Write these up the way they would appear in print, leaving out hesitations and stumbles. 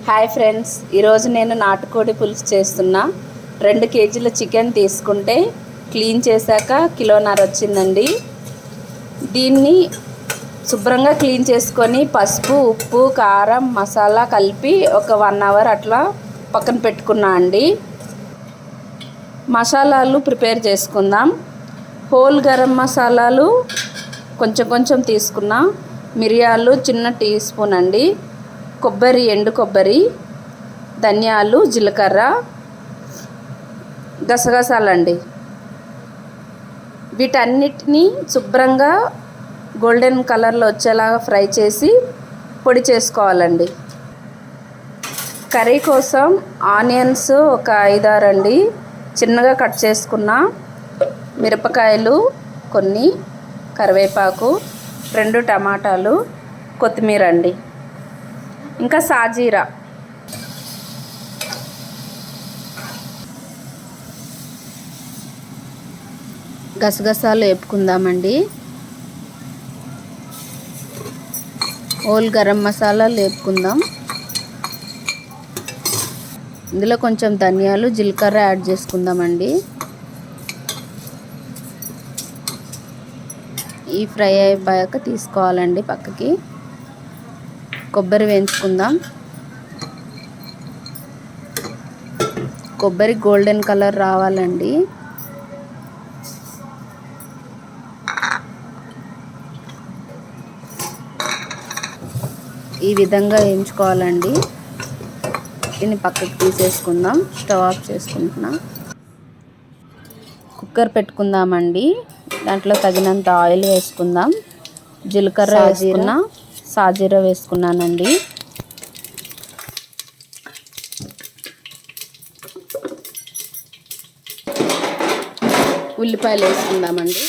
Hi friends, ఈరోజు నేను నాటుకోడి పులుసు చేస్తున్నా. 2 కేజీల చికెన్ తీసుకుంటే క్లీన్ చేశాక కిలోన్నర వచ్చిందండి. దీన్ని శుభ్రంగా క్లీన్ చేసుకొని పసుపు, ఉప్పు, కారం, మసాలా కలిపి ఒక 1 అవర్ అట్లా పక్కన పెట్టుకున్నా అండి. మసాలాలు ప్రిపేర్ చేసుకుందాం. హోల్ గరం మసాలాలు కొంచెం తీసుకున్నా. మిరియాలు చిన్న టీ స్పూన్ అండి. కొబ్బరి, ఎండు కొబ్బరి, ధనియాలు, జీలకర్ర, గసగసాలండి. వీటన్నిటిని శుభ్రంగా గోల్డెన్ కలర్లో వచ్చేలాగా ఫ్రై చేసి పొడి చేసుకోవాలండి. కర్రీ కోసం ఆనియన్స్ ఒక 5-6 అండి చిన్నగా కట్ చేసుకున్న, మిరపకాయలు కొన్ని, కరివేపాకు, 2 టమాటాలు, కొత్తిమీర అండి, ఇంకా సాజీరా. గసగసాలు వేపుకుందామండి. హోల్ గరం మసాలా వేపుకుందాం. ఇందులో కొంచెం ధనియాలు, జీలకర్ర యాడ్ చేసుకుందామండి. ఈ ఫ్రై అయిపోయాక తీసుకోవాలండి పక్కకి. కొబ్బరి వేయించుకుందాం. కొబ్బరి గోల్డెన్ కలర్ రావాలండి. ఈ విధంగా వేయించుకోవాలండి. దీన్ని పక్కకి తీసేసుకుందాం. స్టవ్ ఆఫ్ చేసుకుంటున్నా. కుక్కర్ పెట్టుకుందామండి. దాంట్లో తగినంత ఆయిల్ వేసుకుందాం. జీలకర్ర వేసుకున్నా, సాజీరా వేసుకున్నానండి. ఉల్లిపాయలు వేసుకుందామండి.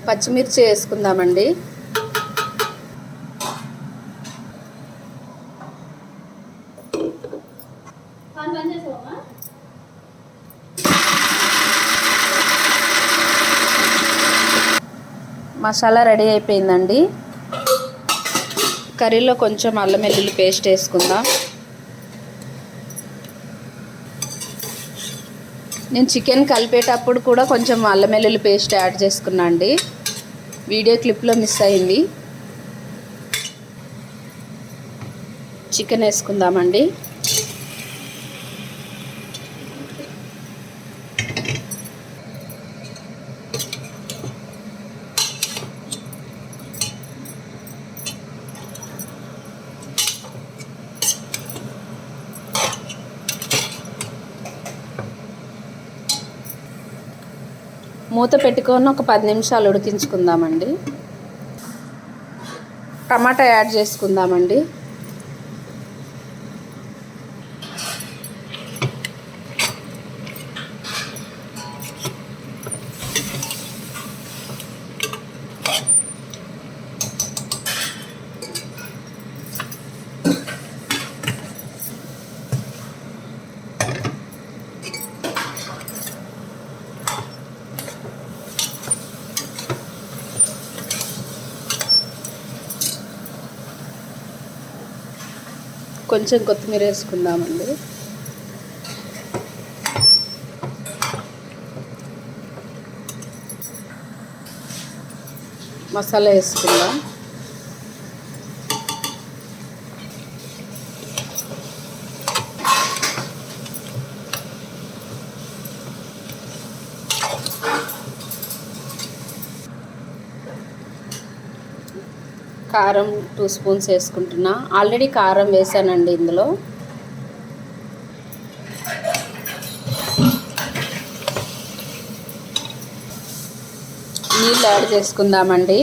పచ్చిమిర్చి వేసుకుందామండి. మసాలా రెడీ అయిపోయిందండి. కర్రీలో కొంచెం అల్లం వెల్లుల్లి పేస్ట్ వేసుకుందాం. నేను చికెన్ కలిపేటప్పుడు కూడా కొంచెం అల్లం వెల్లుల్లి పేస్ట్ యాడ్ చేసుకున్నా అండి. వీడియో క్లిప్లో మిస్ అయింది. చికెన్ వేసుకుందామండి. మూత పెట్టుకొని ఒక 10 నిమిషాలు ఉడికించుకుందామండి. టమాటా యాడ్ చేసుకుందామండి. కొంచెం కొత్తిమీర వేసుకుందామండి. మసాలా వేసుకుందాం. కారం 2 స్పూన్స్ వేసుకుంటున్నా. ఆల్రెడీ కారం వేసానండి ఇందులో. నీళ్ళు యాడ్ చేసుకుందామండి.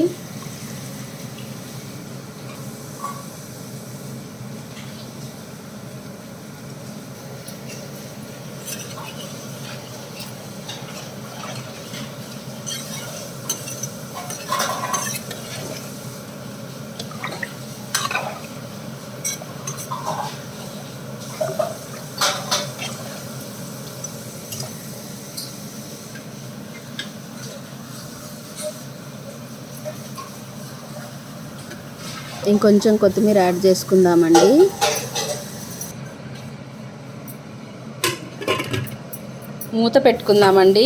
ఇంకొంచెం కొత్తిమీర యాడ్ చేసుకుందామండి. మూత పెట్టుకుందామండి.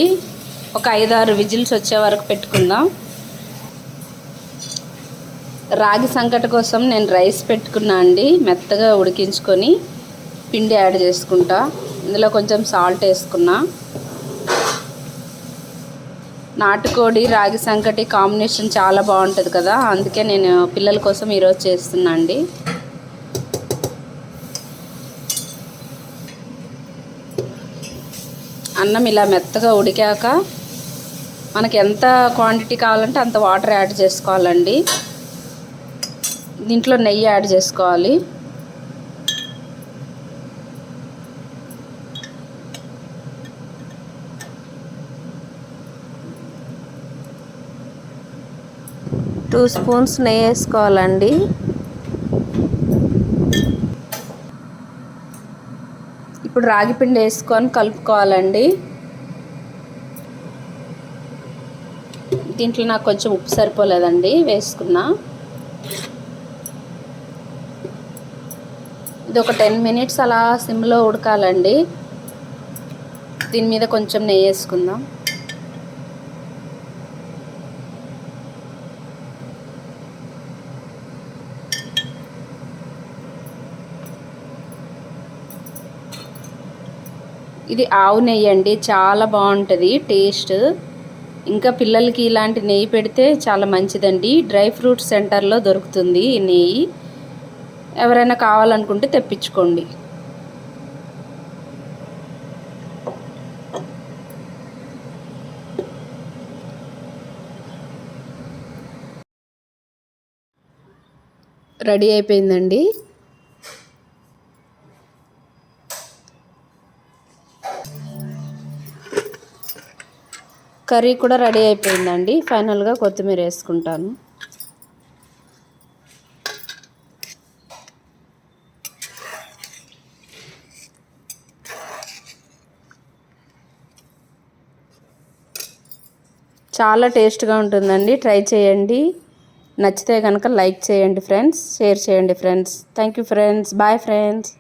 ఒక 5-6 విజిల్స్ వచ్చే వరకు పెట్టుకుందాం. రాగి సంకటి కోసం నేను రైస్ పెట్టుకున్నా అండి. మెత్తగా ఉడికించుకొని పిండి యాడ్ చేసుకుంటా. ఇందులో కొంచెం సాల్ట్ వేసుకున్నా. నాటుకోడి రాగి సంకటి కాంబినేషన్ చాలా బాగుంటుంది కదా, అందుకే నేను పిల్లల కోసం ఈరోజు చేస్తున్నా అండి. అన్నం ఇలా మెత్తగా ఉడికాక మనకి ఎంత క్వాంటిటీ కావాలంటే అంత వాటర్ యాడ్ చేసుకోవాలండి. దీంట్లో నెయ్యి యాడ్ చేసుకోవాలి. టూ స్పూన్స్ నెయ్యి వేసుకోవాలండి. ఇప్పుడు రాగి పిండి వేసుకొని కలుపుకోవాలండి. దీంట్లో నాకు కొంచెం ఉప్పు సరిపోలేదండి, వేసుకున్నా. ఇది ఒక 10 మినిట్స్ అలా సిమ్లో ఉడకాలండి. దీని మీద కొంచెం నెయ్యి వేసుకుందాం. ఇది ఆవు నెయ్యి అండి, చాలా బాగుంటుంది టేస్ట్. ఇంకా పిల్లలకి ఇలాంటి నెయ్యి పెడితే చాలా మంచిదండి. డ్రై ఫ్రూట్ సెంటర్లో దొరుకుతుంది ఈ నెయ్యి. ఎవరైనా కావాలనుకుంటే తెప్పించుకోండి. రెడీ అయిపోయిందండి. కర్రీ కూడా రెడీ అయిపోయిందండి. ఫైనల్గా కొత్తిమీర వేసుకుంటాను. చాలా టేస్ట్గా ఉంటుందండి, ట్రై చేయండి. నచ్చితే కనుక లైక్ చేయండి ఫ్రెండ్స్, షేర్ చేయండి friends. Thank you friends, bye friends.